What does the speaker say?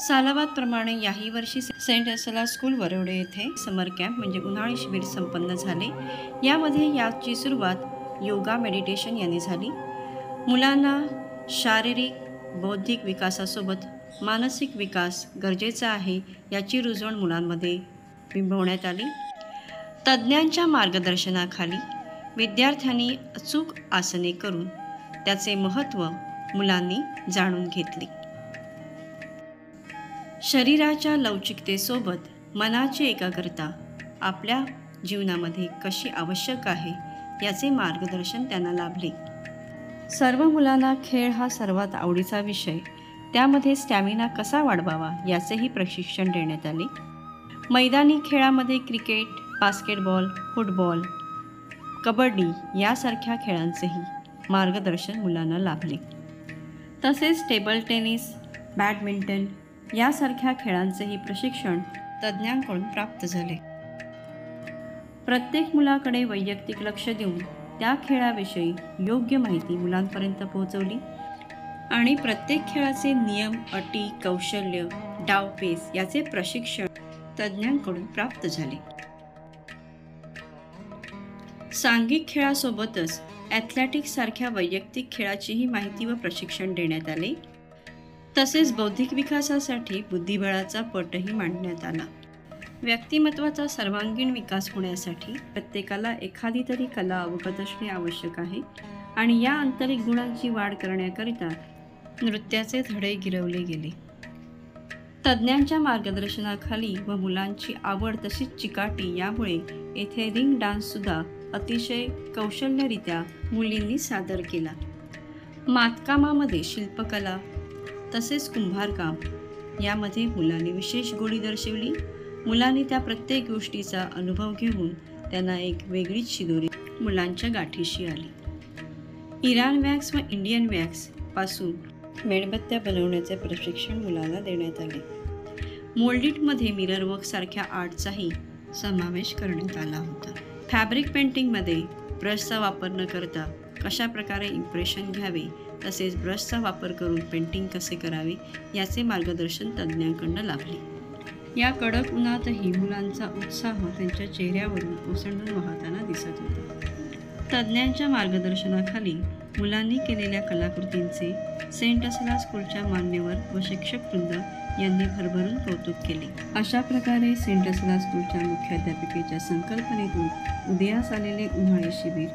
सालाबादप्रमाणे याही वर्षी सेंट असला स्कूल वरवडे येथे समर कॅम्प म्हणजे उन्हाळी शिबिर संपन्न झाले। यामध्ये याची सुरुवात योगा मेडिटेशन यांनी झाली। मुलांना शारीरिक बौद्धिक विकासासोबत मानसिक विकास गरजेचा आहे याची रुजवण मुलांमध्ये बिंबवण्यात आली। तज्ज्ञांच्या मार्गदर्शनाखाली विद्यार्थ्यांनी अचूक आसने करून त्याचे महत्त्व मुलांनी जाणून घेतले। शरीराच्या लवचिकतेसोबत मनाची एकाग्रता आपल्या जीवनामध्ये कशी आवश्यक आहे याचे मार्गदर्शन त्यांना लाभले। सर्व मुलांना खेळ हा सर्वात आवडीचा विषय, त्यामध्ये स्टॅमिना कसा वाढवावा याचेही प्रशिक्षण देण्यात आले। मैदानी खेळामध्ये क्रिकेट, बास्केटबॉल, फुटबॉल, कबड्डी यासारख्या खेळांचेही मार्गदर्शन मुलांना लाभले। तसेच टेबल टेनिस, बॅडमिंटन यासारख्या खेळांचेही प्रशिक्षण तज्ज्ञांकडून प्राप्त झाले। प्रत्येक मुलाकडे वैयक्तिक लक्ष देऊन त्या खेळाविषयी योग्य माहिती मुलांपर्यंत पोहोचवली आणि प्रत्येक खेळाचे नियम, अटी, कौशल्य, डावपेच याचे प्रशिक्षण तज्ज्ञांकडून प्राप्त झाले। सांघिक खेळासोबतच ॲथलेटिक्स सारख्या वैयक्तिक खेळाचीही माहिती व प्रशिक्षण देण्यात आले। तसेच बौद्धिक विकासासाठी बुद्धिबळाचा पटही मांडण्यात आला। व्यक्तिमत्वाचा सर्वांगीण विकास होण्यासाठी प्रत्येकाला एखादी तरी कला अवगत असणे आवश्यक आहे आणि या आंतरिक गुणांची वाढ करण्याकरिता नृत्याचे धडे गिरवले गेले। तज्ज्ञांच्या मार्गदर्शनाखाली व मुलांची आवड तशीच चिकाटी यामुळे येथे रिंग डान्ससुद्धा अतिशय कौशल्यरित्या मुलींनी सादर केला। मातकामामध्ये शिल्पकला तसेच कुंभारकाम यामध्ये मुलांनी विशेष गोडी दर्शवली। मुलांनी त्या प्रत्येक गोष्टीचा अनुभव घेऊन त्यांना एक वेगळीच शिदोरी मुलांच्या गाठीशी आली। इराण वॅक्स व इंडियन वॅक्स पासून मेणबत्त्या बनवण्याचे प्रशिक्षण मुलांना देण्यात आले। मोल्डिटमध्ये मिरर वर्क सारख्या आर्टचाही समावेश करण्यात आला होता। फॅब्रिक पेंटिंगमध्ये ब्रशचा वापर न करता कशा प्रकारे इम्प्रेशन घ्यावे तसेच ब्रशचा वापर करून पेंटिंग कसे करावे याचे मार्गदर्शन तज्ज्ञांकडून लाभले। या कडक उन्हातही मुलांचा उत्साह त्यांच्या चेहऱ्यावरून ओसंडून वाहताना दिसत होता। तज्ज्ञांच्या मार्गदर्शनाखाली मुलांनी केलेल्या कलाकृतींचे सेंट असला स्कूलच्या मान्यवर व शिक्षकवृंद यांनी भरभरून कौतुक केले। अशा प्रकारे सेंट असला स्कूलच्या मुख्याध्यापिकेच्या संकल्पनेतून उदयास आलेले उन्हाळी शिबिर